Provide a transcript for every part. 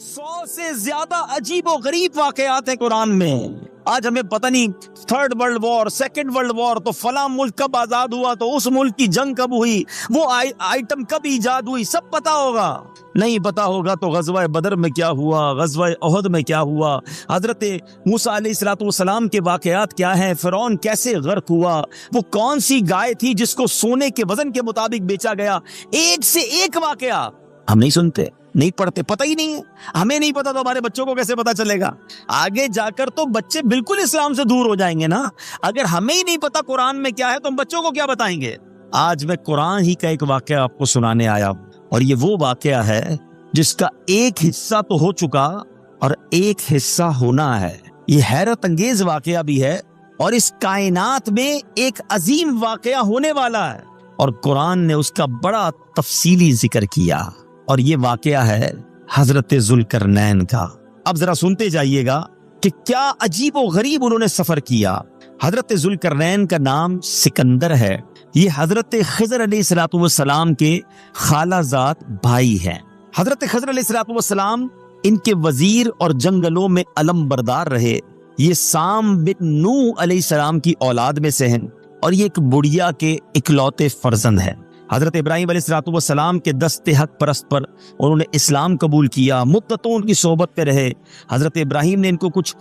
100 سے زیادہ عجیب و غریب واقعات ہیں قرآن میں. آج ہمیں پتہ نہیں 3rd world war 2nd world war تو فلاں ملک کب آزاد ہوا, تو اس ملک کی جنگ کب ہوئی, وہ آئٹم کب ایجاد ہوئی, سب پتا ہوگا. نہیں پتا ہوگا تو غزوہ بدر میں کیا ہوا, غزوہ احد میں کیا ہوا, حضرت موسیٰ علیہ السلام کے واقعات کیا ہیں, فرعون کیسے غرق ہوا, وہ کون سی گائے تھی جس کو سونے کے وزن کے مطابق بیچا گیا. ایک سے ایک واقعہ ہم نہیں سنتے, نہیں پڑھتے, پتہ ہی نہیں ہے. ہمیں نہیں پتا تو ہمارے بچوں کو کیسے پتا چلے گا؟ آگے جا کر تو بچے بالکل اسلام سے دور ہو جائیں گے نا. اگر ہمیں ہی نہیں پتا قرآن میں کیا ہے تو ہم بچوں کو کیا بتائیں گے؟ آج میں قرآن ہی کا ایک واقعہ آپ کو سنانے آیا ہوں, اور یہ وہ واقعہ ہے جس کا ایک حصہ تو ہو چکا اور ایک حصہ ہونا ہے. یہ حیرت انگیز واقعہ بھی ہے, اور اس کائنات میں ایک عظیم واقعہ ہونے والا ہے, اور قرآن نے اس کا بڑا تفصیلی ذکر کیا. اور یہ واقعہ ہے حضرت ذوالقرنین کا. اب ذرا سنتے جائیے گا کہ کیا عجیب و غریب انہوں نے سفر کیا. حضرت ذوالقرنین کا نام سکندر ہے. یہ حضرت خضر علیہ السلام کے خالہ زاد بھائی ہیں. حضرت خضر علیہ السلام ان کے وزیر اور جنگلوں میں علم بردار رہے. یہ سام بن نوح علیہ السلام کی اولاد میں سے ہیں, اور یہ ایک بڑھیا کے اکلوتے فرزند ہیں. حضرت ابراہیم علیہ السلام کے دست حق پرست پر انہوں نے اسلام قبول کیا, مدتوں ان کی صحبت پہ رہے. حضرت ابراہیم نے ان کو کچھ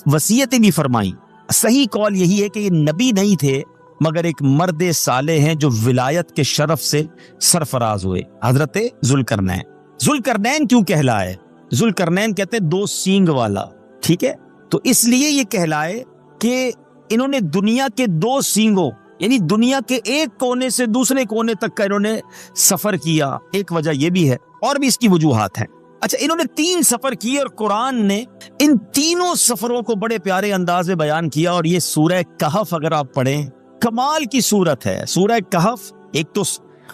وصیتیں بھی فرمائیں. صحیح قول یہی ہے کہ یہ نبی نہیں تھے, مگر ایک مرد صالح ہیں جو ولایت کے شرف سے سرفراز ہوئے. حضرت ذوالقرنین. ذوالقرنین کیوں کہلائے؟ ذوالقرنین کہتے ہیں 2 سینگ والا. ٹھیک ہے, تو اس لیے یہ کہلائے کہ انہوں نے دنیا کے 2 سینگوں, یعنی دنیا کے ایک کونے سے دوسرے کونے تک کا انہوں نے سفر کیا. ایک وجہ یہ بھی ہے, اور بھی اس کی وجوہات ہیں. اچھا, انہوں نے 3 سفر کیے, اور قرآن نے ان تینوں سفروں کو بڑے پیارے انداز میں بیان کیا. اور یہ سورہ کہف اگر آپ پڑھیں, کمال کی سورت ہے. سورہ کہف, ایک تو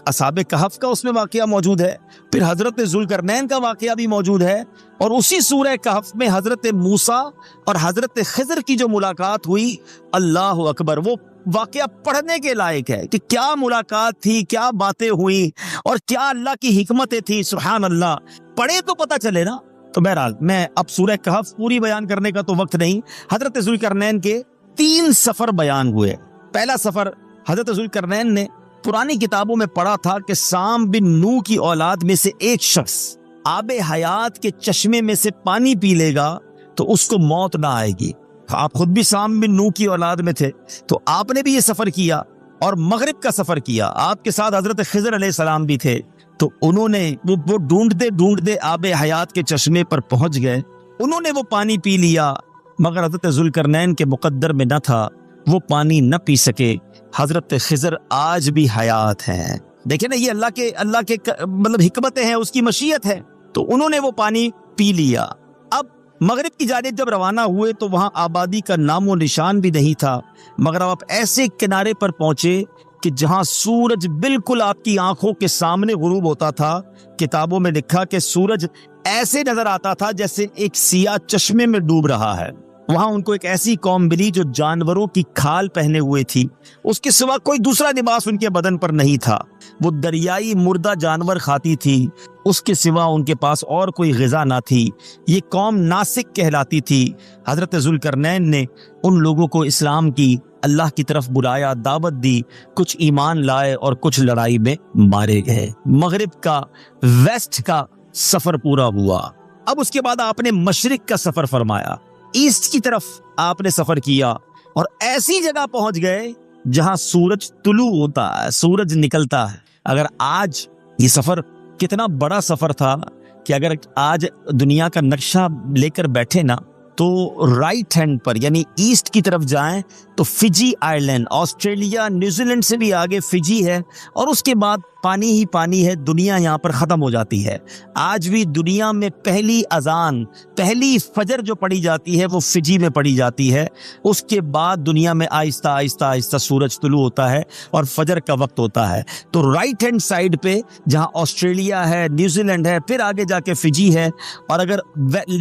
اصحاب کہف کا اس میں واقعہ موجود ہے, پھر حضرت ذوالقرنین کا واقعہ بھی موجود ہے, اور اسی سورہ کہف میں حضرت موسیٰ اور حضرت خضر کی جو ملاقات ہوئی, اللہ اکبر, وہ واقعہ پڑھنے کے لائق ہے کہ کیا ملاقات تھی, کیا باتیں ہوئی, اور کیا اللہ کی حکمتیں تھی. سبحان اللہ, پڑھے تو پتہ چلے نا. تو بہرحال میں اب سورہ کہف پوری بیان کرنے کا تو وقت نہیں. حضرت ذوالقرنین کے 3 سفر بیان ہوئے. پہلا سفر حضرت ذوالقرنین نے پرانی کتابوں میں پڑھا تھا کہ سام بن نوح کی اولاد میں سے ایک شخص آب حیات کے چشمے میں سے پانی پی لے گا تو اس کو موت نہ آئے گی. آپ خود بھی سام بن نوح کی اولاد میں تھے, تو آپ نے بھی یہ سفر کیا اور مغرب کا سفر کیا. آپ کے ساتھ حضرت خضر علیہ السلام بھی تھے, تو انہوں نے وہ ڈھونڈتے آب حیات کے چشمے پر پہنچ گئے. انہوں نے وہ پانی پی لیا, مگر حضرت ذوالقرنین کے مقدر میں نہ تھا, وہ پانی نہ پی سکے. حضرت خضر آج بھی حیات ہیں. دیکھیں نا, یہ اللہ کے مطلب حکمتیں ہیں, اس کی مشیت ہے. تو انہوں نے وہ پانی پی لیا. اب مغرب کی جانب جب روانہ ہوئے تو وہاں آبادی کا نام و نشان بھی نہیں تھا, مگر اب آپ ایسے کنارے پر پہنچے کہ جہاں سورج بالکل آپ کی آنکھوں کے سامنے غروب ہوتا تھا. کتابوں میں لکھا کہ سورج ایسے نظر آتا تھا جیسے ایک سیاہ چشمے میں ڈوب رہا ہے. وہاں ان کو ایک ایسی قوم ملی جو جانوروں کی کھال پہنے ہوئے تھی, اس کے سوا کوئی دوسرا لباس ان کے بدن پر نہیں تھا. وہ دریائی مردہ جانور کھاتی تھی, اس کے سوا ان کے پاس اور کوئی غذا نہ تھی. یہ قوم ناسک کہلاتی تھی. حضرت ذوالقرنین نے ان لوگوں کو اسلام کی اللہ کی طرف بلایا, دعوت دی. کچھ ایمان لائے اور کچھ لڑائی میں مارے گئے. مغرب کا ویسٹ کا سفر پورا ہوا. اب اس کے بعد آپ نے مشرق کا سفر فرمایا, ایسٹ کی طرف آپ نے سفر کیا, اور ایسی جگہ پہنچ گئے جہاں سورج طلوع ہوتا ہے, سورج نکلتا ہے. اگر آج یہ سفر کتنا بڑا سفر تھا کہ اگر آج دنیا کا نقشہ لے کر بیٹھے نا, تو رائٹ ہینڈ پر یعنی ایسٹ کی طرف جائیں تو فجی آئی لینڈ, آسٹریلیا, نیوزی لینڈ سے بھی آگے فجی ہے, اور اس کے بعد پانی ہی پانی ہے. دنیا یہاں پر ختم ہو جاتی ہے. آج بھی دنیا میں پہلی اذان, پہلی فجر جو پڑھی جاتی ہے وہ فجی میں پڑھی جاتی ہے. اس کے بعد دنیا میں آہستہ آہستہ آہستہ سورج طلوع ہوتا ہے اور فجر کا وقت ہوتا ہے. تو رائٹ ہینڈ سائڈ پہ جہاں آسٹریلیا ہے, نیوزی لینڈ ہے, پھر آگے جا کے فجی ہے. اور اگر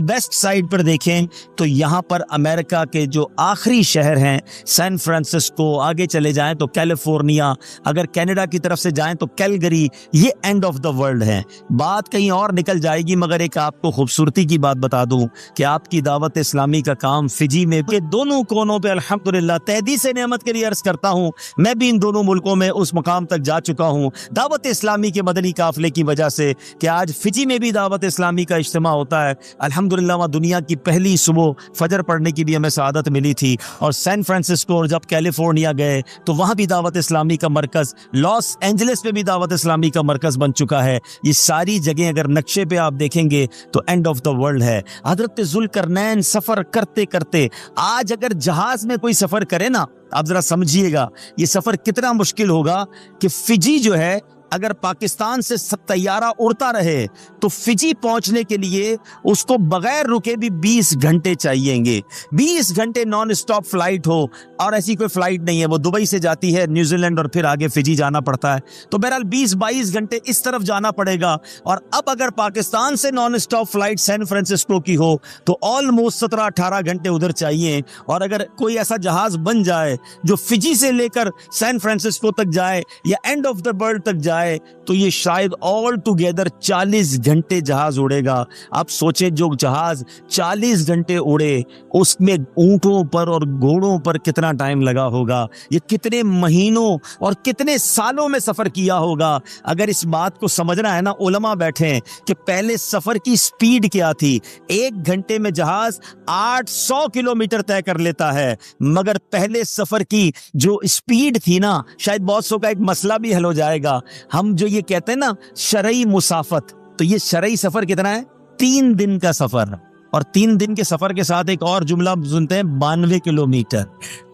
ویسٹ سائڈ پر دیکھیں تو یہاں پر امریکہ کے جو آخری شہر ہیں سین فرانسسکو, آگے چلے جائیں تو کیلیفورنیا, اگر کینیڈا کی طرف سے جائیں تو کیلکٹا کیلگری، یہ اینڈ آف دا ورلڈ ہے. بات کہیں اور نکل جائے گی، مگر ایک آپ کو خوبصورتی کی بات بتا دوں کہ آپ کی دعوت اسلامی کا کام فجی میں کے دونوں کونوں پہ الحمدللہ تہدید سے نعمت کے لیے عرض کرتا ہوں، میں بھی ان دونوں ملکوں میں اس مقام تک جا چکا ہوں دعوت اسلامی کے مدنی قافلے کی وجہ سے کہ آج فجی میں بھی دعوت اسلامی کا اجتماع ہوتا ہے. الحمدللہ وہاں دنیا کی پہلی صبح فجر پڑھنے کی بھی ہمیں سعادت ملی تھی. اور سین فرانسسکو اور جب کیلیفورنیا گئے تو وہاں بھی دعوت اسلامی کا مرکز، لاس اینجلس میں بھی دعوت اسلامی کا مرکز بن چکا ہے. یہ ساری جگہیں اگر نقشے پہ آپ دیکھیں گے تو اینڈ آف دا ورلڈ ہے. حضرت ذوالقرنین سفر کرتے کرتے، آج اگر جہاز میں کوئی سفر کرے نا، آپ ذرا سمجھیے گا یہ سفر کتنا مشکل ہوگا کہ فجی جو ہے اگر پاکستان سے طیارہ اڑتا رہے تو فجی پہنچنے کے لیے اس کو بغیر رکے بھی 20 گھنٹے چاہیے گے. 20 گھنٹے نان اسٹاپ فلائٹ ہو، اور ایسی کوئی فلائٹ نہیں ہے، وہ دبئی سے جاتی ہے نیوزی لینڈ اور پھر آگے فجی جانا پڑتا ہے. تو بہرحال 20-22 گھنٹے اس طرف جانا پڑے گا. اور اب اگر پاکستان سے non stop flight San Francisco کی ہو تو آلموسٹ 17-18 گھنٹے ادھر چاہیے. اور اگر کوئی ایسا جہاز بن جائے جو فجی سے لے کر سین فرانسسکو تک جائے یا اینڈ آف دا ورلڈ تک جائے تو یہ شاید آل ٹوگیدر 40 گھنٹے جہاز اڑے گا. آپ سوچیں جو جہاز 40 گھنٹے اڑے اس میں اونٹوں پر اور گھوڑوں پر کتنا ٹائم لگا ہوگا، یہ کتنے مہینوں اور کتنے سالوں میں سفر کیا ہوگا. اگر اس بات کو سمجھنا ہے نا، علماء بیٹھے ہیں کہ پہلے سفر کی سپیڈ کیا تھی. 1 گھنٹے میں جہاز 800 کلومیٹر طے کر لیتا ہے، مگر پہلے سفر کی جو سپیڈ تھی نا، شاید بہت سو کا ایک مسئلہ بھی حل ہو جائے گا. ہم جو یہ کہتے ہیں نا شرعی مسافت، تو یہ شرعی سفر کتنا ہے؟ 3 دن کا سفر. اور 3 دن کے سفر کے ساتھ ایک اور جملہ سنتے ہیں، 92 کلومیٹر.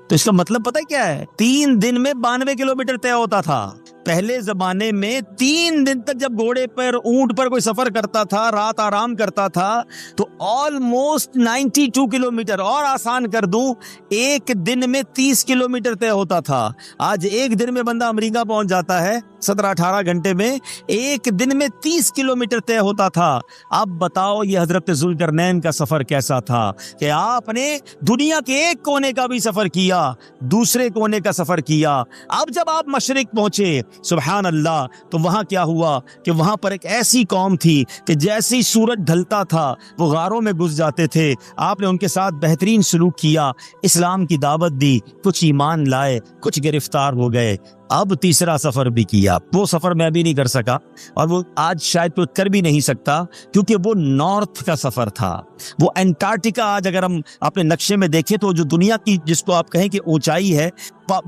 تو اس کا مطلب پتہ کیا ہے؟ 3 دن میں 92 کلومیٹر طے ہوتا تھا. پہلے زمانے میں 3 دن تک جب گھوڑے پر اونٹ پر کوئی سفر کرتا تھا، رات آرام کرتا تھا، تو آلموسٹ 92 کلومیٹر. اور آسان کر دوں، 1 دن میں 30 کلومیٹر طے ہوتا تھا. آج 1 دن میں بندہ امریکہ پہنچ جاتا ہے 17-18 گھنٹے میں. 1 دن میں 30 کلومیٹر طے ہوتا تھا. اب بتاؤ یہ حضرت ذوالقرنین کا سفر کیسا تھا کہ آپ نے دنیا کے ایک کونے کا بھی سفر کیا، دوسرے کونے کا سفر کیا. اب جب آپ مشرق پہنچے، سبحان اللہ، تو وہاں کیا ہوا کہ وہاں پر ایک ایسی قوم تھی کہ جیسے ہی سورج ڈھلتا تھا وہ غاروں میں گھس جاتے تھے. آپ نے ان کے ساتھ بہترین سلوک کیا، اسلام کی دعوت دی، کچھ ایمان لائے، کچھ گرفتار ہو گئے. اب تیسرا سفر بھی کیا. وہ سفر میں بھی نہیں کر سکا اور وہ آج شاید کوئی کر بھی نہیں سکتا، کیونکہ وہ نارتھ کا سفر تھا. وہ انٹارکٹیکا آج اگر ہم اپنے نقشے میں دیکھیں تو جو دنیا کی جس کو آپ کہیں کہ اونچائی ہے،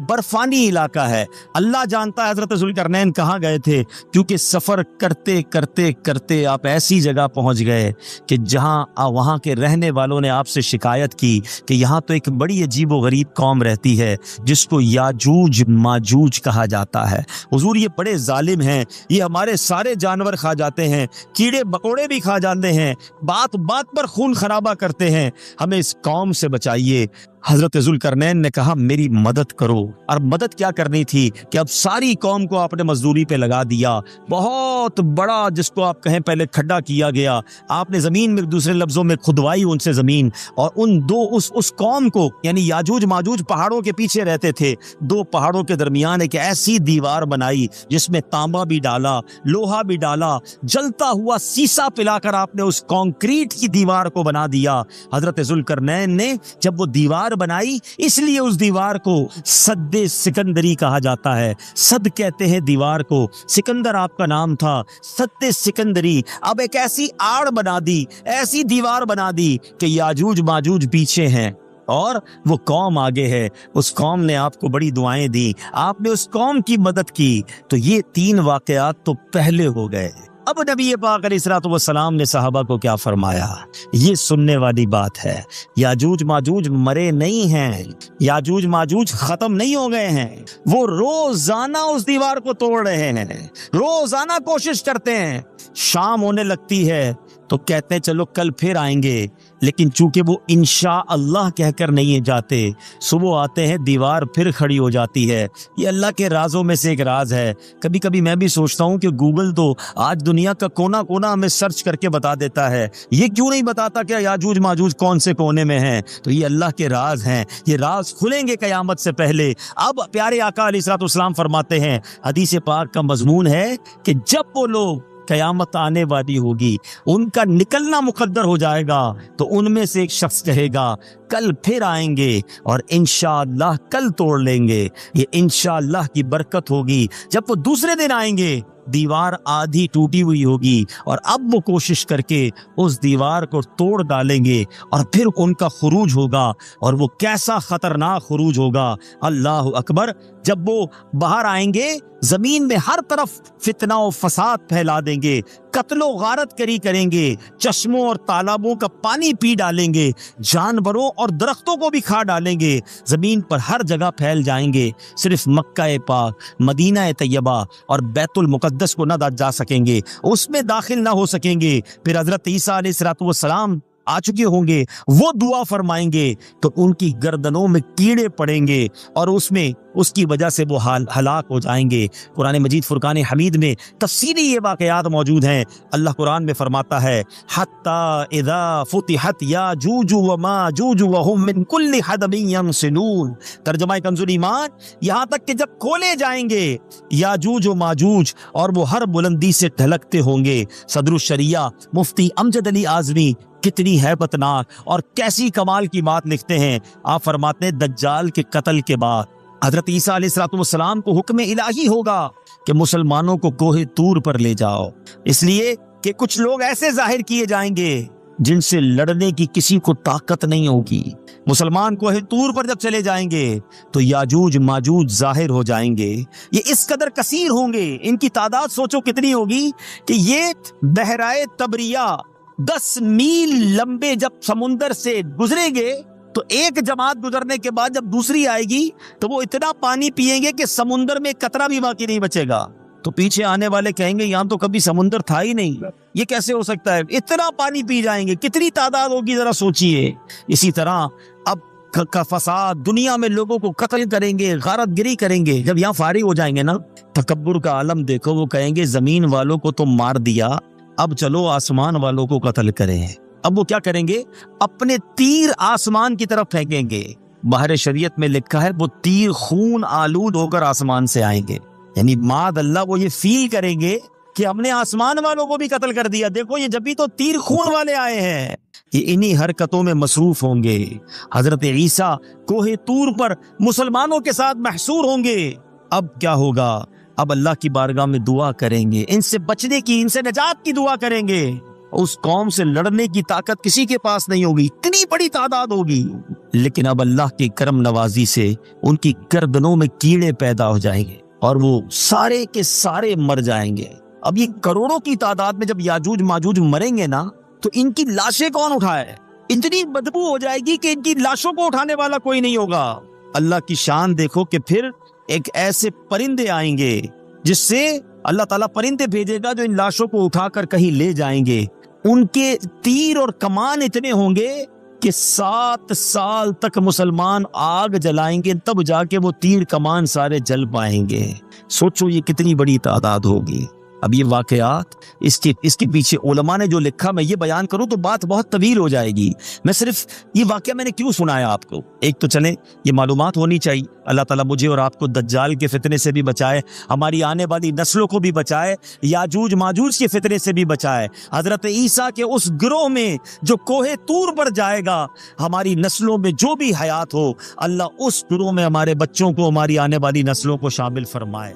برفانی علاقہ ہے. اللہ جانتا ہے حضرت ذوالقرنین کہاں گئے تھے، کیونکہ سفر کرتے کرتے کرتے آپ ایسی جگہ پہنچ گئے کہ جہاں وہاں کے رہنے والوں نے آپ سے شکایت کی کہ یہاں تو ایک بڑی عجیب و غریب قوم رہتی ہے جس کو یاجوج ماجوج کہا جاتا ہے. حضور یہ بڑے ظالم ہیں، یہ ہمارے سارے جانور کھا جاتے ہیں، کیڑے مکوڑے بھی کھا جاتے ہیں، بات بات پر خون خرابہ کرتے ہیں، ہمیں اس قوم سے بچائیے. حضرت ذوالقرنین نے کہا میری مدد کرو. اور مدد کیا کرنی تھی کہ اب ساری قوم کو آپ نے مزدوری پہ لگا دیا. بہت بڑا جس کو آپ کہیں پہلے کھڈا کیا گیا، آپ نے زمین میں دوسرے لفظوں میں کھدوائی ان سے زمین، اور ان دو اس قوم کو یعنی یاجوج ماجوج پہاڑوں کے پیچھے رہتے تھے، 2 پہاڑوں کے درمیان ایک ایسی دیوار بنائی جس میں تانبا بھی ڈالا، لوہا بھی ڈالا، جلتا ہوا سیسا پلا کر آپ نے اس کانکریٹ کی دیوار کو بنا دیا. حضرت ذوالقرنین نے جب وہ دیوار بنائی، اس لیے اس دیوار کو سد سکندری کہا جاتا ہے. سد کہتے ہیں دیوار کو، سکندر آپ کا نام تھا، سد سکندری. اب ایک ایسی آڑ بنا دی، ایسی دیوار بنا دی کہ یاجوج ماجوج پیچھے ہیں اور وہ قوم آگے ہے. اس قوم نے آپ کو بڑی دعائیں دی، آپ نے اس قوم کی مدد کی. تو یہ 3 واقعات تو پہلے ہو گئے. اب نبی پاک علیہ الصلوۃ والسلام نے صحابہ کو کیا فرمایا؟ یہ سننے والی بات ہے. یاجوج ماجوج مرے نہیں ہیں، یاجوج ماجوج ختم نہیں ہو گئے ہیں. وہ روزانہ اس دیوار کو توڑ رہے ہیں، روزانہ کوشش کرتے ہیں. شام ہونے لگتی ہے تو کہتے ہیں چلو کل پھر آئیں گے، لیکن چونکہ وہ انشاءاللہ کہہ کر نہیں جاتے، صبح آتے ہیں دیوار پھر کھڑی ہو جاتی ہے۔ یہ اللہ کے رازوں میں سے ایک راز ہے۔ کبھی کبھی میں بھی سوچتا ہوں کہ گوگل تو آج دنیا کا کونا کونا ہمیں سرچ کر کے بتا دیتا ہے، یہ کیوں نہیں بتاتا کہ یاجوج ماجوج کون سے کونے میں ہیں؟ تو یہ اللہ کے راز ہیں، یہ راز کھلیں گے قیامت سے پہلے۔ اب پیارے آقا علیہ الصلوۃ والسلام فرماتے ہیں، حدیث پاک کا مضمون ہے کہ جب وہ لوگ قیامت آنے والی ہوگی، ان کا نکلنا مقدر ہو جائے گا، تو ان میں سے ایک شخص کہے گا کل پھر آئیں گے اور انشاءاللہ کل توڑ لیں گے۔ یہ انشاءاللہ کی برکت ہوگی۔ جب وہ دوسرے دن آئیں گے، دیوار آدھی ٹوٹی ہوئی ہوگی، اور اب وہ کوشش کر کے اس دیوار کو توڑ ڈالیں گے، اور پھر ان کا خروج ہوگا، اور وہ کیسا خطرناک خروج ہوگا، اللہ اکبر۔ جب وہ باہر آئیں گے، زمین میں ہر طرف فتنہ و فساد پھیلا دیں گے، قتل و غارت کری کریں گے، چشموں اور تالابوں کا پانی پی ڈالیں گے، جانوروں اور درختوں کو بھی کھا ڈالیں گے، زمین پر ہر جگہ پھیل جائیں گے، صرف مکہ پاک، مدینہ طیبہ اور بیت المقدس کو نہ جا سکیں گے، اس میں داخل نہ ہو سکیں گے۔ پھر حضرت عیسیٰ علیہ السلام آ چکے ہوں گے، وہ دعا فرمائیں گے تو ان کی گردنوں میں کیڑے پڑیں گے، اور اس کی وجہ سے وہ ہلاک ہو جائیں گے۔ قرآن مجید فرقان حمید میں تفصیلی یہ واقعات موجود ہیں۔ اللہ قرآن میں فرماتا ہے حتی اذا فتحت یاجوج وماجوج وهم من کل حدب ینسلون۔ ترجمہ کنز ایمان، یہاں تک کہ جب کھولے جائیں گے یاجوج و ماجوج، اور وہ ہر بلندی سے ڈھلکتے ہوں گے۔ صدر الشریعہ مفتی امجد علی اعظمی کتنی ہیبت ناک اور کیسی کمال کی بات لکھتے ہیں۔ آپ فرماتے ہیں دجال کے قتل کے بعد حضرت عیسیٰ علیہ السلام کو حکم الہی ہوگا کہ مسلمانوں کو کوہ طور پر لے جاؤ، اس لیے کہ کچھ لوگ ایسے ظاہر کیے جائیں گے جن سے لڑنے کی کسی کو طاقت نہیں ہوگی۔ مسلمان کوہ طور پر جب چلے جائیں گے تو یاجوج ماجوج ظاہر ہو جائیں گے۔ یہ اس قدر کثیر ہوں گے، ان کی تعداد سوچو کتنی ہوگی کہ یہ بحرائے تبریہ 10 میل لمبے جب سمندر سے گزریں گے، تو ایک جماعت گزرنے کے بعد جب دوسری آئے گی تو وہ اتنا پانی پیئیں گے کہ سمندر میں قطرہ بھی باقی نہیں بچے گا۔ تو پیچھے آنے والے کہیں گے یہاں تو کبھی سمندر تھا ہی نہیں، یہ کیسے ہو سکتا ہے؟ اتنا پانی پی جائیں گے، کتنی تعداد ہوگی ذرا سوچئے۔ اسی طرح اب کا فساد، دنیا میں لوگوں کو قتل کریں گے، غارت گری کریں گے۔ جب یہاں فارغ ہو جائیں گے نا، تکبر کا عالم دیکھو، وہ کہیں گے زمین والوں کو تو مار دیا، اب چلو آسمان والوں کو قتل کریں۔ اب وہ کیا کریں گے؟ اپنے تیر آسمان کی طرف پھینکیں گے۔ باہر شریعت میں لکھا ہے وہ تیر خون آلود ہو کر آسمان سے آئیں گے، یعنی معاذ اللہ وہ یہ فیل کریں گے کہ ہم نے آسمان والوں کو بھی قتل کر دیا، دیکھو یہ جب بھی تو تیر خون والے آئے ہیں۔ یہ انہی حرکتوں میں مصروف ہوں گے۔ حضرت عیسیٰ کوہ طور پر مسلمانوں کے ساتھ محشور ہوں گے۔ اب کیا ہوگا؟ اب اللہ کی بارگاہ میں دعا کریں گے، ان سے بچنے کی، ان سے نجات کی دعا کریں گے۔ اس قوم سے لڑنے کی طاقت کسی کے پاس نہیں ہوگی، اتنی بڑی تعداد ہوگی، لیکن اب اللہ کی کرم نوازی سے ان کی گردنوں میں کیڑے پیدا ہو جائیں گے، اور وہ سارے کے سارے مر جائیں گے۔ اب یہ کروڑوں کی تعداد میں جب یاجوج ماجوج مریں گے نا، تو ان کی لاشیں کون اٹھائے؟ اتنی بدبو ہو جائے گی کہ ان کی لاشوں کو اٹھانے والا کوئی نہیں ہوگا۔ اللہ کی شان دیکھو کہ پھر ایک ایسے پرندے آئیں گے جس سے اللہ تعالیٰ پرندے بھیجے گا جو ان لاشوں کو اٹھا کر کہیں لے جائیں گے۔ ان کے تیر اور کمان اتنے ہوں گے کہ 7 سال تک مسلمان آگ جلائیں گے، تب جا کے وہ تیر کمان سارے جل پائیں گے۔ سوچو یہ کتنی بڑی تعداد ہوگی۔ اب یہ واقعات، اس کے پیچھے علماء نے جو لکھا، میں یہ بیان کروں تو بات بہت طویل ہو جائے گی۔ میں صرف یہ واقعہ میں نے کیوں سنایا آپ کو، ایک تو چلیں یہ معلومات ہونی چاہیے۔ اللہ تعالیٰ مجھے اور آپ کو دجال کے فتنے سے بھی بچائے، ہماری آنے والی نسلوں کو بھی بچائے، یاجوج ماجوج کے فتنے سے بھی بچائے، حضرت عیسیٰ کے اس گروہ میں جو کوہ طور پر جائے گا، ہماری نسلوں میں جو بھی حیات ہو، اللہ اس گروہ میں ہمارے بچوں کو، ہماری آنے والی نسلوں کو شامل فرمائے۔